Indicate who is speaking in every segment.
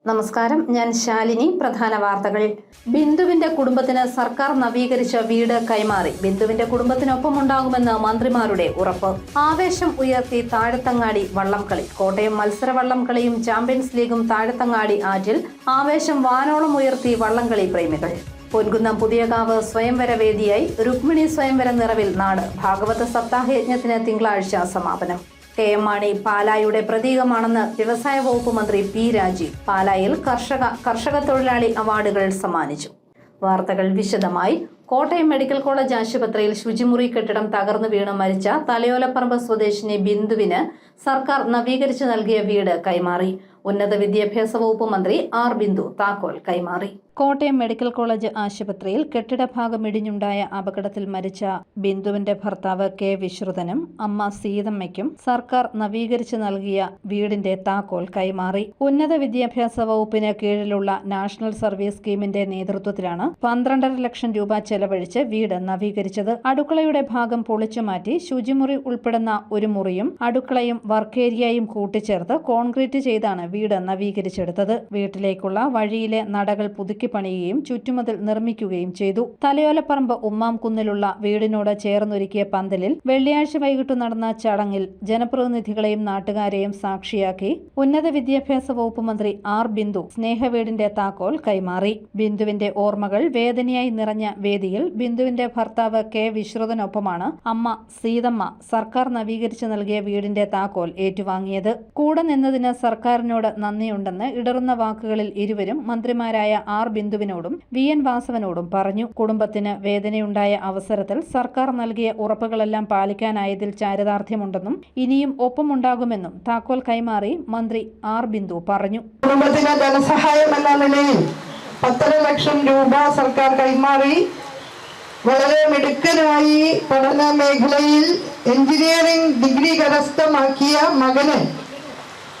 Speaker 1: നമസ്കാരം, ഞാൻ ശാലിനി. പ്രധാന വാർത്തകൾ. ബിന്ദുവിന്റെ കുടുംബത്തിന് സർക്കാർ നവീകരിച്ച വീട് കൈമാറി. ബിന്ദുവിന്റെ കുടുംബത്തിനൊപ്പം ഉണ്ടാകുമെന്ന് മന്ത്രിമാരുടെ ഉറപ്പ്. ആവേശം ഉയർത്തി താഴത്തങ്ങാടി വള്ളംകളി. കോട്ടയം മത്സര വള്ളംകളിയും ചാമ്പ്യൻസ് ലീഗും താഴത്തങ്ങാടി ആറ്റിൽ ആവേശം വാനോളം ഉയർത്തി വള്ളംകളി പ്രേമികൾ. പൊൻകുന്നം പുതിയകാവ് സ്വയംവര വേദിയായി. രുക്മിണി സ്വയംവര നിറവിൽ നാട്. ഭാഗവത സപ്താഹയജ്ഞത്തിന് തിങ്കളാഴ്ച സമാപനം. KM മാണി പാലായുടെ പ്രതീകമാണെന്ന് വ്യവസായ വകുപ്പ് മന്ത്രി P രാജീവ്. പാലായിൽ കർഷക തൊഴിലാളി അവാർഡുകൾ സമ്മാനിച്ചു. വാർത്തകൾ വിശദമായി. കോട്ടയം മെഡിക്കൽ കോളേജ് ആശുപത്രിയിൽ ശുചിമുറി കെട്ടിടം തകർന്നു വീണ് മരിച്ച തലയോലപ്പറമ്പ് സ്വദേശിനി ബിന്ദുവിന് സർക്കാർ നവീകരിച്ചു നൽകിയ വീട് കൈമാറി. ഉന്നത വിദ്യാഭ്യാസ വകുപ്പ് മന്ത്രി R ബിന്ദു താക്കോൽ കൈമാറി. കോട്ടയം മെഡിക്കൽ കോളേജ് ആശുപത്രിയിൽ കെട്ടിടഭാഗം ഇടിഞ്ഞുണ്ടായ അപകടത്തിൽ മരിച്ച ബിന്ദുവിന്റെ ഭർത്താവ് K വിശ്രുതനും അമ്മ സീതമ്മയ്ക്കും സർക്കാർ നവീകരിച്ചു നൽകിയ വീടിന്റെ താക്കോൽ കൈമാറി. ഉന്നത വിദ്യാഭ്യാസ വകുപ്പിന് കീഴിലുള്ള നാഷണൽ സർവീസ് സ്കീമിന്റെ നേതൃത്വത്തിലാണ് 12.5 ലക്ഷം രൂപ ചെലവഴിച്ച് വീട് നവീകരിച്ചത്. അടുക്കളയുടെ ഭാഗം പൊളിച്ചുമാറ്റി ശുചിമുറി ഉൾപ്പെടുന്ന ഒരു മുറിയും അടുക്കളയും വർക്ക് ഏരിയയും കൂട്ടിച്ചേർത്ത് കോൺക്രീറ്റ് ചെയ്താണ് വീട് നവീകരിച്ചെടുത്തത്. വീട്ടിലേക്കുള്ള വഴിയിലെ നടകൾ പുതുക്കി പണിയുകയും ചുറ്റുമതിൽ നിർമ്മിക്കുകയും ചെയ്തു. തലയോലപ്പറമ്പ് ഉമ്മാംകുന്നിലുള്ള വീടിനോട് ചേർന്നൊരുക്കിയ പന്തലിൽ വെള്ളിയാഴ്ച വൈകിട്ട് നടന്ന ചടങ്ങിൽ ജനപ്രതിനിധികളെയും നാട്ടുകാരെയും സാക്ഷിയാക്കി ഉന്നത വിദ്യാഭ്യാസ വകുപ്പ് മന്ത്രി R ബിന്ദു സ്നേഹവീടിന്റെ താക്കോൽ കൈമാറി. ബിന്ദുവിന്റെ ഓർമ്മകൾ വേദനയായി നിറഞ്ഞ വേദിയിൽ ബിന്ദുവിന്റെ ഭർത്താവ് K വിശ്രുതനൊപ്പമാണ് അമ്മ സീതമ്മ സർക്കാർ നവീകരിച്ചു നൽകിയ വീടിന്റെ താക്കോൽ ഏറ്റുവാങ്ങിയത്. കൂടെ നിന്നതിന് സർക്കാരിനോട് നന്ദിയുണ്ടെന്ന് ഇടറുന്ന വാക്കുകളിൽ ഇരുവരും മന്ത്രിമാരായ R ബിന്ദുവിനോടും VN വാസവനോടും പറഞ്ഞു. കുടുംബത്തിന് വേദനയുണ്ടായ അവസരത്തിൽ സർക്കാർ നൽകിയ ഉറപ്പുകളെല്ലാം പാലിക്കാനായതിൽ ചാരിതാർത്ഥ്യമുണ്ടെന്നും ഇനിയും ഒപ്പമുണ്ടാകുമെന്നും താക്കോൽ കൈമാറി മന്ത്രി R ബിന്ദു പറഞ്ഞു.
Speaker 2: കുടുംബത്തിന് ധനസഹായം എന്ന നിലയിൽ 12 ലക്ഷം രൂപ സർക്കാർ കൈമാറി. വളരെ മിടുക്കനായി പഠന മേഖലയിൽ എഞ്ചിനീയറിംഗ് ഡിഗ്രി കരസ്ഥമാക്കിയ മകന്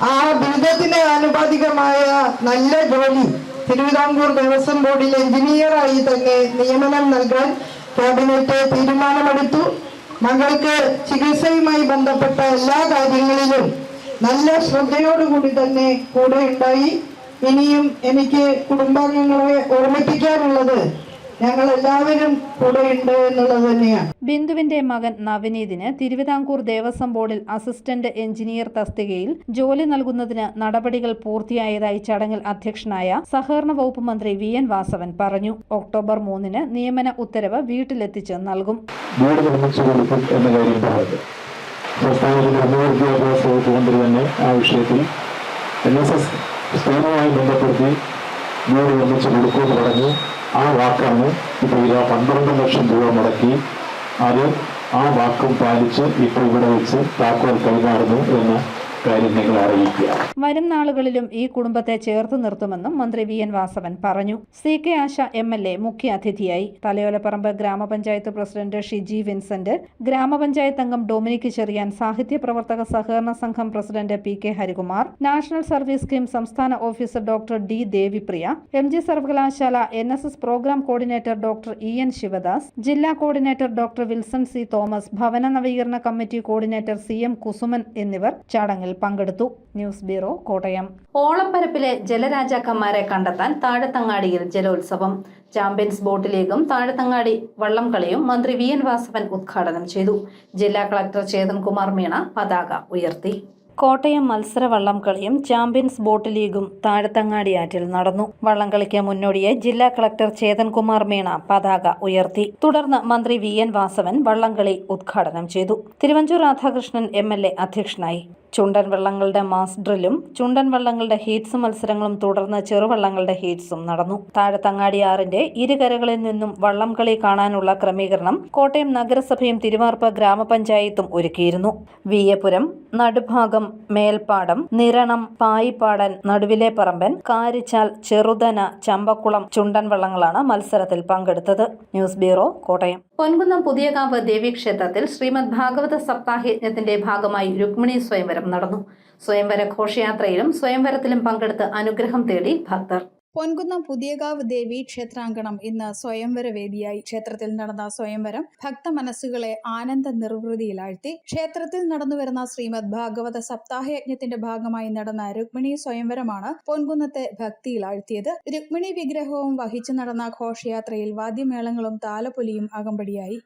Speaker 2: ആ ബിരുദത്തിന് ആനുപാതികമായ നല്ല ജോലി തിരുവിതാംകൂർ ദേവസ്വം ബോർഡിൽ എഞ്ചിനീയറായി തന്നെ നിയമനം നൽകാൻ ക്യാബിനറ്റ് തീരുമാനമെടുത്തു. മകൾക്ക് ചികിത്സയുമായി ബന്ധപ്പെട്ട എല്ലാ കാര്യങ്ങളിലും നല്ല ശ്രദ്ധയോടുകൂടി തന്നെ കൂടെ ഉണ്ടായി. ഇനിയും എനിക്ക് കുടുംബാംഗങ്ങളെ ഓർമ്മിപ്പിക്കാനുള്ളത് ഞങ്ങൾ എല്ലാവരും കൂടെയുണ്ട് എന്നുള്ളത് തന്നെയാണ്.
Speaker 1: ബിന്ദുവിന്റെ മകൻ നവനീതിന് തിരുവിതാംകൂർ ദേവസ്വം ബോർഡിൽ അസിസ്റ്റന്റ് എഞ്ചിനീയർ തസ്തികയിൽ ജോലി നൽകുന്നതിന് നടപടികൾ പൂർത്തിയായതായി ചടങ്ങിൽ അധ്യക്ഷനായ സഹകരണ വകുപ്പ് മന്ത്രി VN വാസവൻ പറഞ്ഞു. ഒക്ടോബർ 3 നിയമന ഉത്തരവ് വീട്ടിലെത്തിച്ച് നൽകും.
Speaker 3: ആ വാക്കാണ് ഇപ്പോൾ 12 ലക്ഷം രൂപ മുടക്കി അത് ആ വാക്കും പാലിച്ച് ഇപ്പോൾ ഇവിടെ വെച്ച് താക്കോൽ കൈമാറുന്നു എന്ന കാര്യം നിങ്ങൾ അറിയിക്കുക.
Speaker 1: വരും നാളുകളിലും ഈ കുടുംബത്തെ ചേർത്ത് നിർത്തുമെന്നും മന്ത്രി VN വാസവൻ പറഞ്ഞു. CK ആശ MLA മുഖ്യ അതിഥിയായി. തലയോലപ്പറമ്പ് ഗ്രാമപഞ്ചായത്ത് പ്രസിഡന്റ് ഷിജി വിൻസെന്റ്, ഗ്രാമപഞ്ചായത്ത് അംഗം ഡൊമിനിക് ചെറിയാൻ, സാഹിത്യ പ്രവർത്തക സഹകരണ സംഘം president PK Harikumar, national service scheme സംസ്ഥാന officer doctor D Devipriya, MG സർവകലാശാല NSS programme coordinator doctor EN Sivadas, ജില്ലാ coordinator doctor Wilson C Thomas, ഭവന നവീകരണ കമ്മിറ്റി കോർഡിനേറ്റർ CM കുസുമൻ എന്നിവർ ചടങ്ങിൽ പങ്കെടുത്തു. News bureau, Kottayam. ഓളപ്പരപ്പിലെ ജലരാജാക്കന്മാരെ കണ്ടെത്താൻ താഴത്തങ്ങാടിയിൽ ജലോത്സവം. ചാമ്പ്യൻസ് ബോട്ട് ലീഗും താഴത്തങ്ങാടി വള്ളംകളിയും മന്ത്രി VN വാസവൻ ഉദ്ഘാടനം ചെയ്തു. ജില്ലാ കളക്ടർ ചേതൻ കുമാർ മീണ പതാക ഉയർത്തി. കോട്ടയം മത്സര വള്ളംകളിയും ചാമ്പ്യൻസ് ബോട്ട് ലീഗും താഴത്തങ്ങാടി ആറ്റിൽ നടന്നു. വള്ളംകളിക്ക് മുന്നോടിയായി ജില്ലാ കളക്ടർ ചേതൻ കുമാർ മീണ പതാക ഉയർത്തി. തുടർന്ന് മന്ത്രി VN വാസവൻ വള്ളംകളി ഉദ്ഘാടനം ചെയ്തു. തിരുവഞ്ചൂർ രാധാകൃഷ്ണൻ MLA അധ്യക്ഷനായി. ചുണ്ടൻ വള്ളങ്ങളുടെ മാസ് ഡ്രില്ലും ചുണ്ടൻ വള്ളങ്ങളുടെ ഹീറ്റ്സ് മത്സരങ്ങളും തുടർന്ന് ചെറുവള്ളങ്ങളുടെ ഹീറ്റ്സും നടന്നു. താഴത്തങ്ങാടി ആറിന്റെ ഇരുകരകളിൽ നിന്നും വള്ളംകളി കാണാനുള്ള ക്രമീകരണം കോട്ടയം നഗരസഭയും തിരുവാർപ്പ് ഗ്രാമപഞ്ചായത്തും ഒരുക്കിയിരുന്നു. വിയപുരം, നടുഭാഗം, മേൽപ്പാടം, നിരണം, പായിപ്പാടൻ, നടുവിലെ പറമ്പൻ, കാരിച്ചാൽ, ചെറുതന, ചമ്പക്കുളം ചുണ്ടൻ വള്ളങ്ങളാണ് മത്സരത്തിൽ പങ്കെടുത്തത്. News bureau, Kottayam. പൊൻകുന്നം പുതിയകാവ് ദേവീക്ഷേത്രത്തിൽ ശ്രീമദ് ഭാഗവത സപ്താഹയജ്ഞത്തിന്റെ ഭാഗമായി രുക്മിണി സ്വയംവരം നടന്നു. സ്വയംവര ഘോഷയാത്രയിലും സ്വയംവരത്തിലും പങ്കെടുത്ത് അനുഗ്രഹം തേടി ഭക്തർ.
Speaker 4: പൊൻകുന്നം പുതിയകാവ് ദേവി ക്ഷേത്രാങ്കണം ഇന്ന് സ്വയംവര വേദിയായി. ക്ഷേത്രത്തിൽ നടന്ന സ്വയംവരം ഭക്ത മനസ്സുകളെ ആനന്ദ നിർവൃതിയിലാഴ്ത്തി. ക്ഷേത്രത്തിൽ നടന്നുവരുന്ന ശ്രീമദ് ഭാഗവത സപ്താഹയജ്ഞത്തിന്റെ ഭാഗമായി നടന്ന രുക്മിണി സ്വയംവരമാണ് പൊൻകുന്നത്തെ ഭക്തിയിലാഴ്ത്തിയത്. രുക്മിണി വിഗ്രഹവും വഹിച്ചു നടന്ന ഘോഷയാത്രയിൽ വാദ്യമേളങ്ങളും താലപ്പൊലിയും അകമ്പടിയായി.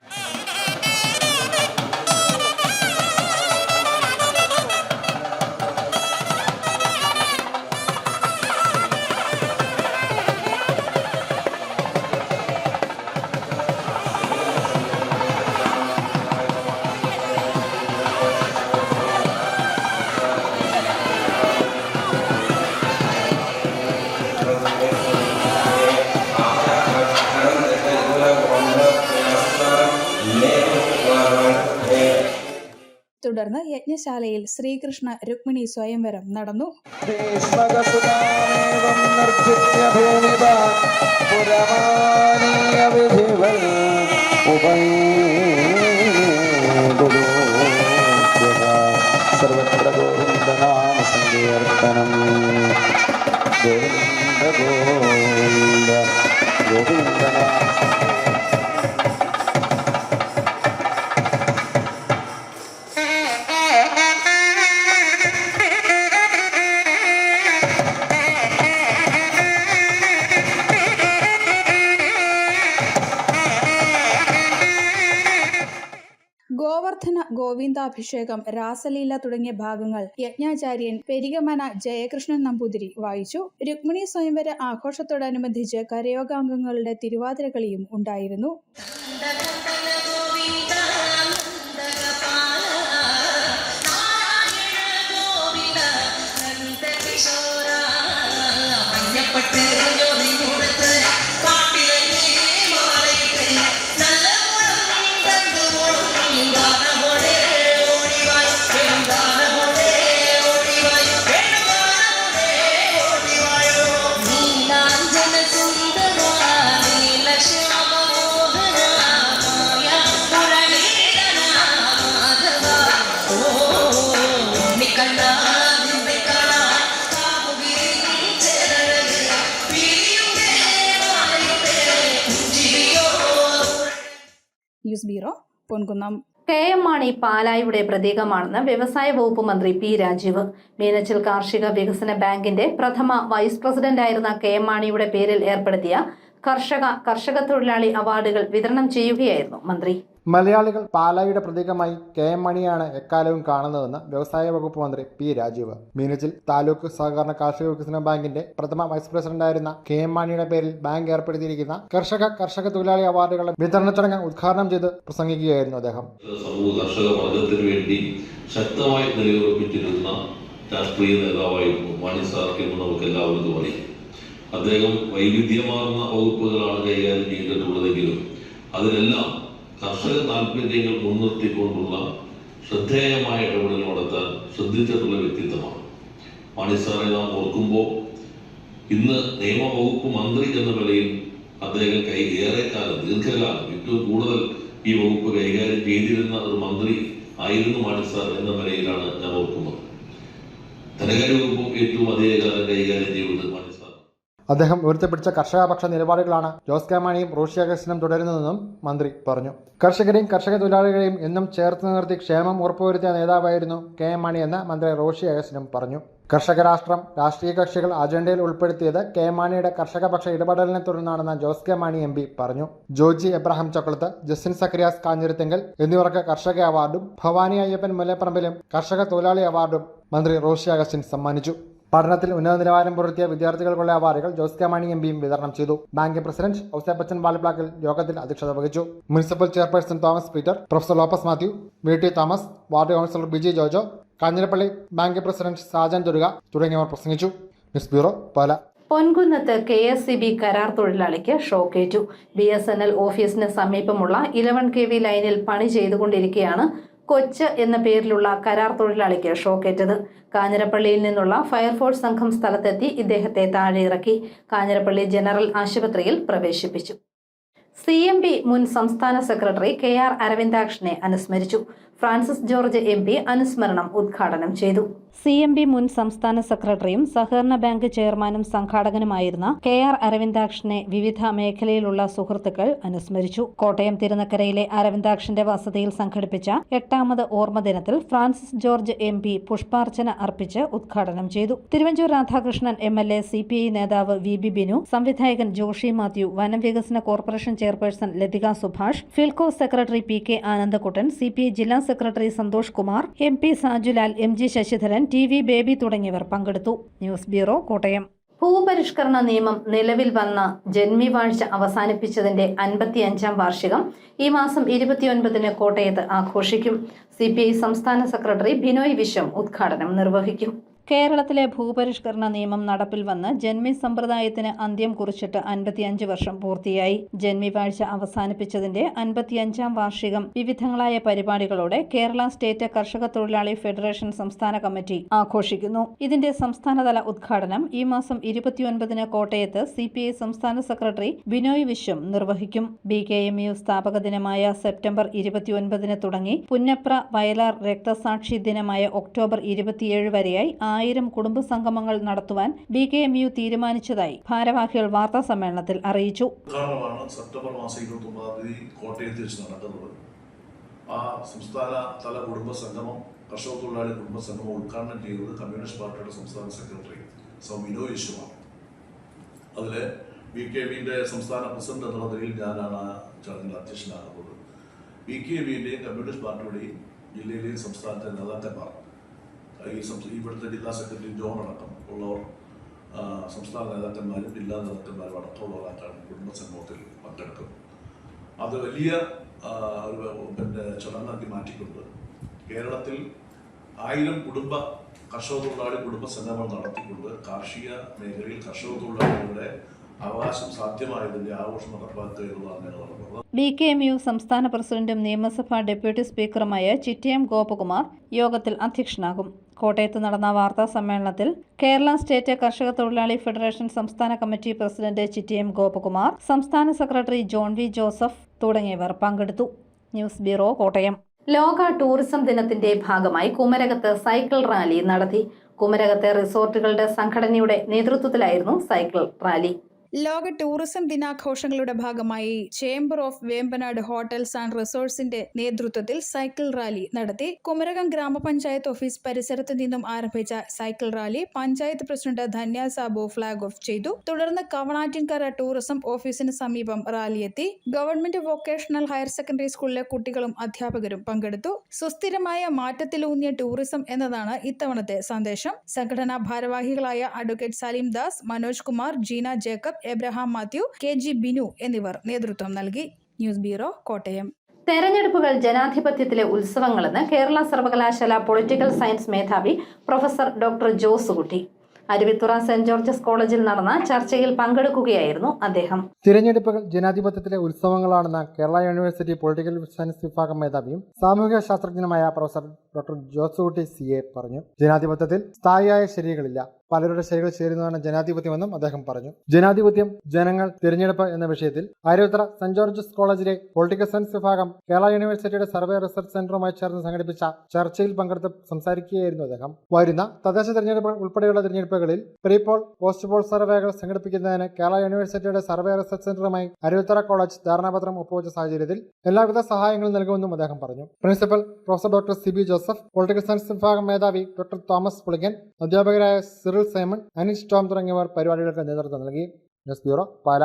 Speaker 4: തുടർന്ന് യജ്ഞശാലയിൽ ശ്രീകൃഷ്ണ രുക്മിണി സ്വയംവരം നടന്നു.
Speaker 5: സർവത്ര ഗോവിന്ദനാമ സങ്കീർത്തനം. ഗോവിന്ദ ഗോവിന്ദ ഗോവിന്ദനാമ.
Speaker 4: ഗോവർദ്ധന ഗോവിന്ദാഭിഷേകം, രാസലീല തുടങ്ങിയ ഭാഗങ്ങൾ യജ്ഞാചാര്യൻ പെരികമന ജയകൃഷ്ണൻ നമ്പൂതിരി വായിച്ചു. രുക്മിണി സ്വയംവര ആഘോഷത്തോടനുബന്ധിച്ച് കരയോഗാംഗങ്ങളുടെ തിരുവാതിരകളിയും ഉണ്ടായിരുന്നു. News bureau, Ponkunnam.
Speaker 1: KM Mani പാലായുടെ പ്രതീകമാണെന്ന് വ്യവസായ വകുപ്പ് മന്ത്രി P. രാജീവ്. മീനച്ചിൽ കാർഷിക വികസന ബാങ്കിന്റെ പ്രഥമ വൈസ് പ്രസിഡന്റായിരുന്ന KM മാണിയുടെ പേരിൽ ഏർപ്പെടുത്തിയ കർഷക തൊഴിലാളി അവാർഡുകൾ വിതരണം ചെയ്യുകയായിരുന്നു മന്ത്രി.
Speaker 6: മലയാളികൾ പാലായുടെ പ്രതീകമായി KM മാണിയാണ് എക്കാലവും കാണുന്നതെന്ന് വ്യവസായ വകുപ്പ് മന്ത്രി P. രാജീവ്. മീനച്ചിൽ താലൂക്ക് സഹകരണ കാർഷിക വികസന ബാങ്കിന്റെ പ്രഥമ വൈസ് പ്രസിഡന്റായിരുന്ന KM മാണിയുടെ പേരിൽ ബാങ്ക് ഏർപ്പെടുത്തിയിരിക്കുന്ന കർഷക തൊഴിലാളി അവാർഡുകളുടെ വിതരണ ചടങ്ങ് ഉദ്ഘാടനം ചെയ്ത് പ്രസംഗിക്കുകയായിരുന്നു അദ്ദേഹം.
Speaker 7: സമൂഹ കർഷക വർഗത്തിന് വേണ്ടി ശക്തമായി നിലയുറപ്പിച്ചിരുന്ന രാഷ്ട്രീയ നേതാവായിരുന്നു മാണി സാർ എന്ന് നമുക്ക് എല്ലാവർക്കും അറിയാം. അദ്ദേഹം വൈവിധ്യമാർന്ന വകുപ്പുകളാണ് കൈകാര്യം ചെയ്തിട്ടുള്ളതെങ്കിലും അതിലെല്ലാം കർഷക താല്പര്യങ്ങൾ മുൻനിർത്തിക്കൊണ്ടുള്ള ശ്രദ്ധേയമായ ഇടപെടൽ നടത്താൻ ശ്രദ്ധിച്ചിട്ടുള്ള വ്യക്തിത്വമാണ് മാണി സാറെ. നാം ഓർക്കുമ്പോൾ ഇന്ന് നിയമവകുപ്പ് മന്ത്രി എന്ന നിലയിൽ അദ്ദേഹം ഏറെക്കാലം ദീർഘകാലം ഏറ്റവും കൂടുതൽ ഈ വകുപ്പ് കൈകാര്യം ചെയ്തിരുന്ന ഒരു മന്ത്രി ആയിരുന്നു മാണി സാർ എന്ന നിലയിലാണ് ഞാൻ ഓർക്കുന്നത്. ധനകാര്യ വകുപ്പും ഏറ്റവും അധികകാലം കൈകാര്യം ചെയ്തത് മാണി സാർ.
Speaker 6: അദ്ദേഹം ഉയർത്തിപ്പിടിച്ച കർഷകപക്ഷ നിലപാടുകളാണ് ജോസ് കെ മാണിയും റോഷി അഗസ്റ്റിനും തുടരുന്നതെന്നും മന്ത്രി പറഞ്ഞു. കർഷകരെയും കർഷക തൊഴിലാളികളെയും എന്നും ചേർത്ത് നിർത്തി ക്ഷേമം ഉറപ്പുവരുത്തിയ നേതാവായിരുന്നു KM മാണി എന്ന് മന്ത്രി റോഷി അഗസ്റ്റിനും പറഞ്ഞു. കർഷക രാഷ്ട്രം രാഷ്ട്രീയ കക്ഷികൾ അജണ്ടയിൽ ഉൾപ്പെടുത്തിയത് KM മാണിയുടെ കർഷകപക്ഷ ഇടപെടലിനെ തുടർന്നാണെന്ന് ജോസ് കെ മാണി MP പറഞ്ഞു. ജോജി എബ്രഹാം ചക്കുളത്ത്, ജസ്റ്റിൻ സക്രിയാസ് കാഞ്ഞിരത്തെങ്കൽ എന്നിവർക്ക് കർഷക അവാർഡും ഭവാനി അയ്യപ്പൻ മുല്ലപ്പറമ്പിലും കർഷക തൊഴിലാളി അവാർഡും മന്ത്രി റോഷി അഗസ്റ്റിൻ സമ്മാനിച്ചു. പഠനത്തിൽ ഉന്നത നിലവാരം പുലർത്തിയ വിദ്യാർത്ഥികൾക്കുള്ള അവാർഡുകൾ ജോസ് കെ മാണി MPയും വിതരണം ചെയ്തു. ബാങ്ക് പ്രസിഡന്റ് ഔസേപ്പച്ചൻ ബാലപ്ലാക്കിൽ യോഗത്തിൽ അധ്യക്ഷത വഹിച്ചു. Municipal chairperson Thomas Peter, professor Lopez Mathew, VT Thomas, ward councillor Biji Jojo, Kanjirappally bank president Sajan Durga തുടങ്ങിയവർ പ്രസംഗിച്ചു. ന്യൂസ് ബ്യൂറോ, പാല.
Speaker 1: പൊൻകുന്നത്ത് KSCB കരാർ തൊഴിലാളിക്ക് ഷോക്കേറ്റു. BSNL ഓഫീസിന് സമീപമുള്ള 11 kV ലൈനിൽ പണി ചെയ്തുകൊണ്ടിരിക്കെയാണ് കൊച്ച് എന്ന പേരിലുള്ള കരാർ തൊഴിലാളിക്ക് ഷോക്കേറ്റത്. കാഞ്ഞിരപ്പള്ളിയിൽ നിന്നുള്ള ഫയർഫോഴ്സ് സംഘം സ്ഥലത്തെത്തി ഇദ്ദേഹത്തെ താഴെയിറക്കി കാഞ്ഞിരപ്പള്ളി ജനറൽ ആശുപത്രിയിൽ പ്രവേശിപ്പിച്ചു. CMB മുൻ സംസ്ഥാന സെക്രട്ടറി KR അരവിന്ദാക്ഷനെ അനുസ്മരിച്ചു. ഫ്രാൻസിസ് ജോർജ് MP അനുസ്മരണം ഉദ്ഘാടനം ചെയ്തു. CMB മുൻ സംസ്ഥാന സെക്രട്ടറിയും സഹകരണ ബാങ്ക് ചെയർമാനും സംഘാടകനുമായിരുന്ന KR അരവിന്ദാക്ഷനെ വിവിധ മേഖലയിലുള്ള സുഹൃത്തുക്കൾ അനുസ്മരിച്ചു. കോട്ടയം തിരുനക്കരയിലെ അരവിന്ദാക്ഷന്റെ വസതിയിൽ സംഘടിപ്പിച്ച 8ാമത് ഓർമ്മ ദിനത്തിൽ ഫ്രാൻസിസ് ജോർജ് MP പുഷ്പാർച്ചന അർപ്പിച്ച് ഉദ്ഘാടനം ചെയ്തു. തിരുവഞ്ചൂർ രാധാകൃഷ്ണൻ MLA, CPI നേതാവ് VB ബിനു, സംവിധായകൻ ജോഷി മാത്യു, വനം വികസന കോർപ്പറേഷൻ ചെയർപേഴ്സൺ ലതിക സുഭാഷ്, ഫിൽകോ സെക്രട്ടറി PK ആനന്ദക്കുട്ടൻ, CPI ജില്ലാ secretary Santhosh Kumar, MP Sajulal, MG Sasidharan, TV Baby തുടങ്ങിയവർ പങ്കെടുത്തു. News bureau, Kottayam. ഭൂപരിഷ്കരണ നിയമം നിലവിൽ വന്ന ജന്മിവാഴ്ച അവസാനിപ്പിച്ചതിന്റെ 55ാം വാർഷികം ഈ മാസം 29-ന് കോട്ടയത്ത് ആഘോഷിക്കും. CPI സംസ്ഥാന സെക്രട്ടറി ബിനോയ് വിശ്വം ഉദ്ഘാടനം നിർവഹിക്കും. കേരളത്തിലെ ഭൂപരിഷ്കരണ നിയമം നടപ്പിൽ വന്ന് ജന്മി സമ്പ്രദായത്തിന് അന്ത്യം കുറിച്ചിട്ട് 55 വർഷം പൂർത്തിയായി. ജന്മിവാഴ്ച അവസാനിപ്പിച്ചതിന്റെ 55ാം വാർഷികം വിവിധങ്ങളായ പരിപാടികളോടെ കേരള സ്റ്റേറ്റ് കർഷക തൊഴിലാളി ഫെഡറേഷൻ സംസ്ഥാന കമ്മിറ്റി ആഘോഷിക്കുന്നു. ഇതിന്റെ സംസ്ഥാനതല ഉദ്ഘാടനം ഈ മാസം 29-ന് കോട്ടയത്ത് CPI സംസ്ഥാന സെക്രട്ടറി ബിനോയ് വിശ്വം നിർവഹിക്കും. BKMU സ്ഥാപക ദിനമായ സെപ്റ്റംബർ 29-ന് തുടങ്ങി പുന്നപ്ര വയലാർ രക്തസാക്ഷി ദിനമായ ഒക്ടോബർ 27 വരെയായി 1000 കുടുംബ സംഗമങ്ങൾ നടത്തുവാൻ BKMU തീരുമാനിച്ചതായി ഭാരവാഹികൾ വാർത്താ സമ്മേളനത്തിൽ അറിയിച്ചു.
Speaker 8: ഉദ്ഘാടനമാണ് സെപ്റ്റംബർ മാസം 29-ാം തീയതി കോട്ടയത്ത് വെച്ച് നടക്കുന്നത്. ആ സംസ്ഥാന തല കുടുംബ സംഗമം, കർഷക തൊഴിലാളി കുടുംബ സംഗമം ഉദ്ഘാടനം ചെയ്തത് കമ്മ്യൂണിസ്റ്റ് പാർട്ടിയുടെ സംസ്ഥാന സെക്രട്ടറി ബിനോയ് വിശ്വമാണ്. അതിൽ BKMUവിന്റെ സംസ്ഥാന പ്രസിഡന്റ് എന്നുള്ള നിലയിൽ ഞാനാണ് ആ ചടങ്ങിൽ അധ്യക്ഷനാകുന്നത്. BKMUവിന്റെയും കമ്മ്യൂണിസ്റ്റ് പാർട്ടിയുടെയും ജില്ലയിലെയും സംസ്ഥാനത്തെ നേതാക്കന്മാർ, ഇവിടുത്തെ ജില്ലാ സെക്രട്ടറി ജോൺ അടക്കം ഉള്ളവർ, സംസ്ഥാന നേതാക്കന്മാരും ജില്ലാ നേതാക്കന്മാരും അടക്കമുള്ളവരായിട്ടാണ് കുടുംബ സംഗമത്തിൽ പങ്കെടുക്കുന്നത്. അത് വലിയ ചടങ്ങാക്കി മാറ്റിക്കൊണ്ട് കേരളത്തിൽ 1000 കർഷക തൊഴിലാളി കുടുംബ സംഗമം നടത്തിക്കൊണ്ട് കാർഷിക മേഖലയിൽ കർഷക തൊഴിലാളികളുടെ അവകാശം സാധ്യമായതിന്റെ ആഘോഷം നടപ്പാക്കുക എന്നുള്ളതാണ് ഞങ്ങൾ പറഞ്ഞത്.
Speaker 1: BKMU സംസ്ഥാന പ്രസിഡന്റും നിയമസഭാ ഡെപ്യൂട്ടി സ്പീക്കറുമായ ചിറ്റയം ഗോപകുമാർ യോഗത്തിൽ അധ്യക്ഷനാകും. കോട്ടയത്ത് നടന്ന വാർത്താ സമ്മേളനത്തിൽ കേരള സ്റ്റേറ്റ് കർഷക തൊഴിലാളി ഫെഡറേഷൻ സംസ്ഥാന കമ്മിറ്റി പ്രസിഡന്റ് ചിറ്റയം ഗോപകുമാർ, സംസ്ഥാന സെക്രട്ടറി ജോൺ വി ജോസഫ് തുടങ്ങിയവർ പങ്കെടുത്തു. News bureau, Kottayam. ലോക ടൂറിസം ദിനത്തിന്റെ ഭാഗമായി കുമരകത്ത് സൈക്കിൾ റാലി നടത്തി. കുമരകത്തെ റിസോർട്ടുകളുടെ സംഘടനയുടെ നേതൃത്വത്തിലായിരുന്നു സൈക്കിൾ റാലി.
Speaker 4: ലോക ടൂറിസം ദിനാഘോഷങ്ങളുടെ ഭാഗമായി chamber of Vembanad hotels and റിസോർട്ട്സിന്റെ നേതൃത്വത്തിൽ സൈക്കിൾ റാലി നടത്തി. കുമരകം ഗ്രാമപഞ്ചായത്ത് ഓഫീസ് പരിസരത്ത് നിന്നും ആരംഭിച്ച cycle rally panchayat president Dhanya Sabu flag off ചെയ്തു. തുടർന്ന് കവണാറ്റിൻകര ടൂറിസം ഓഫീസിന് സമീപം റാലിയെത്തി. ഗവൺമെന്റ് വൊക്കേഷണൽ ഹയർ സെക്കൻഡറി സ്കൂളിലെ കുട്ടികളും അധ്യാപകരും പങ്കെടുത്തു. സുസ്ഥിരമായ മാറ്റത്തിലൂന്നിയ ടൂറിസം എന്നതാണ് ഇത്തവണത്തെ സന്ദേശം. സംഘടനാ ഭാരവാഹികളായ അഡ്വക്കേറ്റ് സലീം ദാസ്, മനോജ് കുമാർ, ജീന ജേക്കബ്, എബ്രഹാം മാത്യു, KG ബിനു എന്നിവർ നേതൃത്വം നൽകി. News bureau, Kottayam.
Speaker 1: തെരഞ്ഞെടുപ്പുകൾ ജനാധിപത്യത്തിലെ ഉത്സവങ്ങളെന്ന് കേരള സർവകലാശാല പൊളിറ്റിക്കൽ സയൻസ് മേധാവി professor doctor Josukutty. Aruvithura saint George's കോളേജിൽ നടന്ന ചർച്ചയിൽ പങ്കെടുക്കുകയായിരുന്നു അദ്ദേഹം.
Speaker 6: തിരഞ്ഞെടുപ്പുകൾ ജനാധിപത്യത്തിലെ ഉത്സവങ്ങളാണെന്ന് കേരള യൂണിവേഴ്സിറ്റി പൊളിറ്റിക്കൽ സയൻസ് വിഭാഗം മേധാവിയും സാമൂഹിക ശാസ്ത്രജ്ഞനുമായ പ്രൊഫസർ ഡോക്ടർ ജോസുകുട്ടി CA പറഞ്ഞു. ജനാധിപത്യത്തിൽ സ്ഥായിയായ ശരികളില്ല, പലരുടെ ശരികൾ ചേരുന്നതാണ് ജനാധിപത്യമെന്നും അദ്ദേഹം പറഞ്ഞു. ജനാധിപത്യം, ജനങ്ങൾ, തിരഞ്ഞെടുപ്പ് എന്ന വിഷയത്തിൽ അരുവിത്തുറ സെന്റ് ജോർജസ് കോളേജിലെ പൊളിറ്റിക്കൽ സയൻസ് വിഭാഗം കേരള യൂണിവേഴ്സിറ്റിയുടെ സർവേ റിസർച്ച് സെന്ററുമായി ചേർന്ന് സംഘടിപ്പിച്ച ചർച്ചയിൽ പങ്കെടുത്ത് സംസാരിക്കുകയായിരുന്നു അദ്ദേഹം. വരുന്ന തദ്ദേശ തിരഞ്ഞെടുപ്പുകൾ ഉൾപ്പെടെയുള്ള തിരഞ്ഞെടുപ്പുകളിൽ പ്രീപോൾ, പോസ്റ്റ് പോൾ സർവേകൾ സംഘടിപ്പിക്കുന്നതിന് കേരള യൂണിവേഴ്സിറ്റിയുടെ സർവേ റിസർച്ച് സെന്ററുമായി അരുവിത്തുറ കോളേജ് ധാരണാപത്രം ഒപ്പുവെച്ച സാഹചര്യത്തിൽ എല്ലാവിധ സഹായങ്ങളും നൽകുമെന്നും അദ്ദേഹം പറഞ്ഞു. Principal professor doctor CB Joseph, political science വിഭാഗം മേധാവി ഡോക്ടർ തോമസ് പുളിക്കൻ, അധ്യാപകരായ സിറിൽ സൈമൺ, അനീഷ് ടോം തുടങ്ങിയവർ പരിപാടികൾക്ക് നേതൃത്വം നൽകി. ന്യൂസ് ബ്യൂറോ, പാല.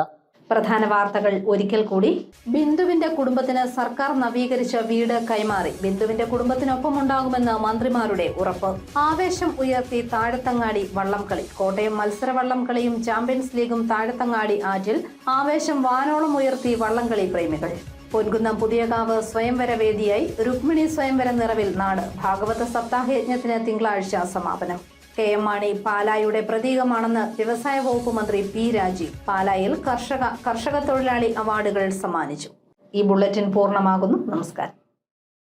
Speaker 1: പ്രധാന വാർത്തകൾ ഒരിക്കൽ കൂടി. ബിന്ദുവിന്റെ കുടുംബത്തിന് സർക്കാർ നവീകരിച്ച വീട് കൈമാറി. ബിന്ദുവിന്റെ കുടുംബത്തിനൊപ്പം ഉണ്ടാകുമെന്ന് മന്ത്രിമാരുടെ ഉറപ്പ്. ആവേശം ഉയർത്തി താഴത്തങ്ങാടി വള്ളംകളി. കോട്ടയം മത്സര വള്ളംകളിയും ചാമ്പ്യൻസ് ലീഗും താഴത്തങ്ങാടി ആറ്റിൽ. ആവേശം വാനോളം ഉയർത്തി വള്ളംകളി പ്രേമികൾ. പൊൻകുന്നം പുതിയകാവ് സ്വയംവര വേദിയായി. രുക്മിണി സ്വയംവര നിറവിൽ നാട്. ഭാഗവത സപ്താഹയജ്ഞത്തിന് തിങ്കളാഴ്ച സമാപനം. KM മാണി പാലായുടെ പ്രതീകമാണെന്ന് വ്യവസായ വകുപ്പ് മന്ത്രി P രാജീവ്. പാലായിൽ കർഷക തൊഴിലാളി അവാർഡുകൾ സമ്മാനിച്ചു. ഈ ബുള്ളറ്റിൻ പൂർണ്ണമാകുന്നു. നമസ്കാരം.